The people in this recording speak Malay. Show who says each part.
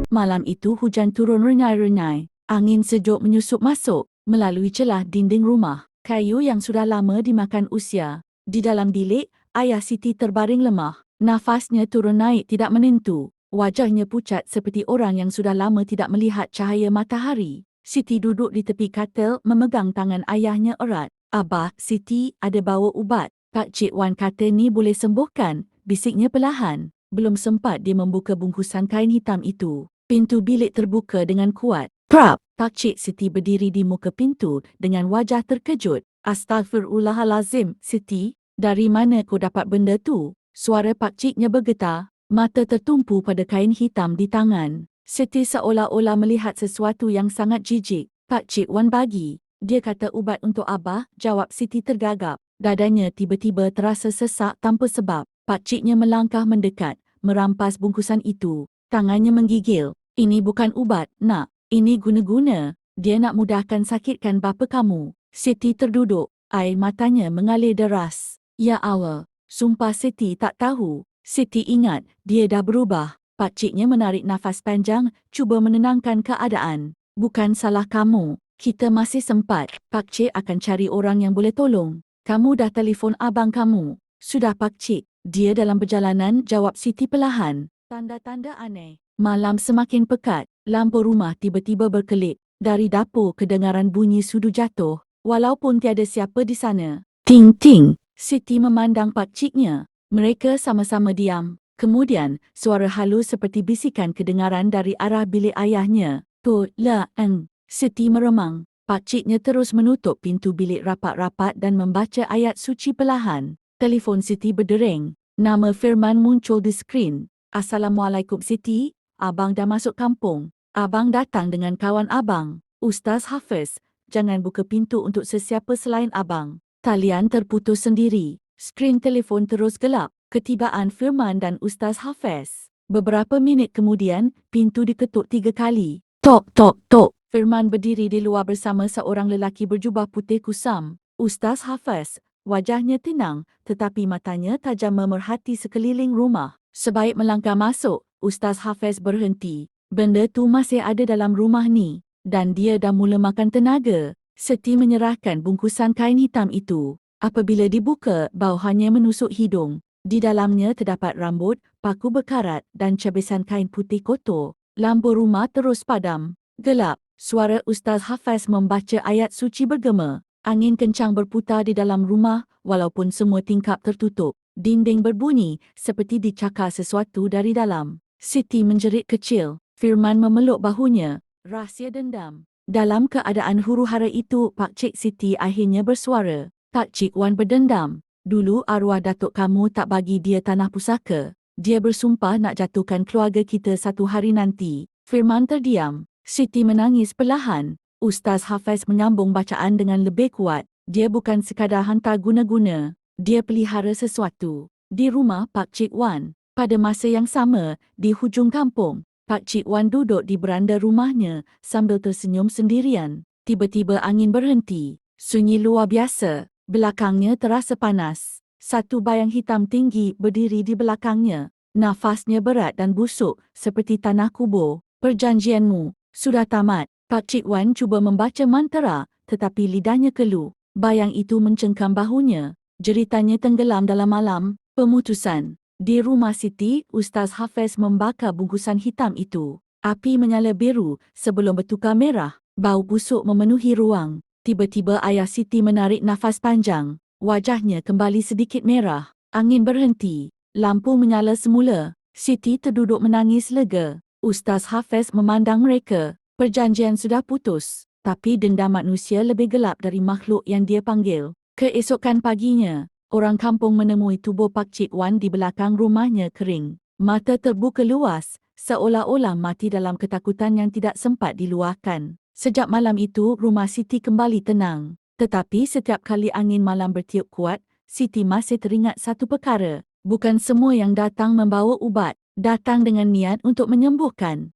Speaker 1: Malam itu hujan turun rengai-rengai. Angin sejuk menyusup masuk melalui celah dinding rumah. Kayu yang sudah lama dimakan usia. Di dalam bilik, ayah Siti terbaring lemah. Nafasnya turun naik tidak menentu. Wajahnya pucat seperti orang yang sudah lama tidak melihat cahaya matahari. Siti duduk di tepi katil memegang tangan ayahnya erat. "Abah, Siti ada bawa ubat. Pak Cik Wan kata ni boleh sembuhkan," bisiknya perlahan. Belum sempat dia membuka bungkusan kain hitam itu, pintu bilik terbuka dengan kuat. "Prap!" Pak Cik Siti berdiri di muka pintu dengan wajah terkejut. "Astaghfirullahalazim, Siti. Dari mana kau dapat benda tu?" Suara Pak Ciknya bergetar. Mata tertumpu pada kain hitam di tangan. Siti seolah-olah melihat sesuatu yang sangat jijik. "Pak Cik Wan bagi. Dia kata ubat untuk Abah," jawab Siti tergagap. Dadanya tiba-tiba terasa sesak tanpa sebab. Pak Ciknya melangkah mendekat, merampas bungkusan itu. Tangannya menggigil. "Ini bukan ubat, nak. Ini guna-guna. Dia nak mudahkan sakitkan bapa kamu." Siti terduduk. Air matanya mengalir deras. Ya Allah, sumpah Siti tak tahu. Siti ingat dia dah berubah. Pak Ciknya menarik nafas panjang, cuba menenangkan keadaan. "Bukan salah kamu. Kita masih sempat. Pak Cik akan cari orang yang boleh tolong. Kamu dah telefon abang kamu?" "Sudah Pak Cik. Dia dalam perjalanan," jawab Siti perlahan. Tanda-tanda aneh. Malam semakin pekat. Lampu rumah tiba-tiba berkelip. Dari dapur kedengaran bunyi sudu jatuh. Walaupun tiada siapa di sana. Ting-ting. Siti memandang Pak Ciknya. Mereka sama-sama diam. Kemudian, suara halus seperti bisikan kedengaran dari arah bilik ayahnya. "Tolong." Siti meremang. Pak Ciknya terus menutup pintu bilik rapat-rapat dan membaca ayat suci perlahan. Telefon Siti berdering. Nama Firman muncul di skrin. "Assalamualaikum Siti, abang dah masuk kampung. Abang datang dengan kawan abang, Ustaz Hafiz. Jangan buka pintu untuk sesiapa selain abang." Talian terputus sendiri. Skrin telefon terus gelap. Ketibaan Firman dan Ustaz Hafiz. Beberapa minit kemudian, pintu diketuk 3 kali. "Tok, tok, tok." Firman berdiri di luar bersama seorang lelaki berjubah putih kusam. Ustaz Hafiz. Wajahnya tenang, tetapi matanya tajam memerhati sekeliling rumah. Sebaik melangkah masuk, Ustaz Hafiz berhenti. "Benda tu masih ada dalam rumah ni, dan dia dah mula makan tenaga." Siti menyerahkan bungkusan kain hitam itu. Apabila dibuka, bauhannya menusuk hidung. Di dalamnya terdapat rambut, paku berkarat dan cabisan kain putih kotor. Lampu rumah terus padam. Gelap. Suara Ustaz Hafiz membaca ayat suci bergema. Angin kencang berputar di dalam rumah walaupun semua tingkap tertutup. Dinding berbunyi seperti dicakar sesuatu dari dalam. Siti menjerit kecil. Firman memeluk bahunya. Rahsia dendam. Dalam keadaan huru-hara itu, Pak Cik Siti akhirnya bersuara. "Pak Cik Wan berdendam. Dulu arwah datuk kamu tak bagi dia tanah pusaka. Dia bersumpah nak jatuhkan keluarga kita satu hari nanti." Firman terdiam. Siti menangis perlahan. Ustaz Hafiz menyambung bacaan dengan lebih kuat. "Dia bukan sekadar hantar guna-guna. Dia pelihara sesuatu." Di rumah Pak Cik Wan. Pada masa yang sama, di hujung kampung, Pak Cik Wan duduk di beranda rumahnya sambil tersenyum sendirian. Tiba-tiba angin berhenti. Sunyi luar biasa. Belakangnya terasa panas. Satu bayang hitam tinggi berdiri di belakangnya. Nafasnya berat dan busuk seperti tanah kubur. "Perjanjianmu sudah tamat." Pak Cik Wan cuba membaca mantra, tetapi lidahnya keluh. Bayang itu mencengkam bahunya. Jeritannya tenggelam dalam malam. Pemutusan. Di rumah Siti, Ustaz Hafiz membakar bungkusan hitam itu. Api menyala biru sebelum bertukar merah. Bau busuk memenuhi ruang. Tiba-tiba ayah Siti menarik nafas panjang. Wajahnya kembali sedikit merah. Angin berhenti. Lampu menyala semula. Siti terduduk menangis lega. Ustaz Hafiz memandang mereka. Perjanjian sudah putus, tapi dendam manusia lebih gelap dari makhluk yang dia panggil. Keesokan paginya, orang kampung menemui tubuh Pak Cik Wan di belakang rumahnya kering. Mata terbuka luas, seolah-olah mati dalam ketakutan yang tidak sempat diluahkan. Sejak malam itu, rumah Siti kembali tenang. Tetapi setiap kali angin malam bertiup kuat, Siti masih teringat satu perkara. Bukan semua yang datang membawa ubat, datang dengan niat untuk menyembuhkan.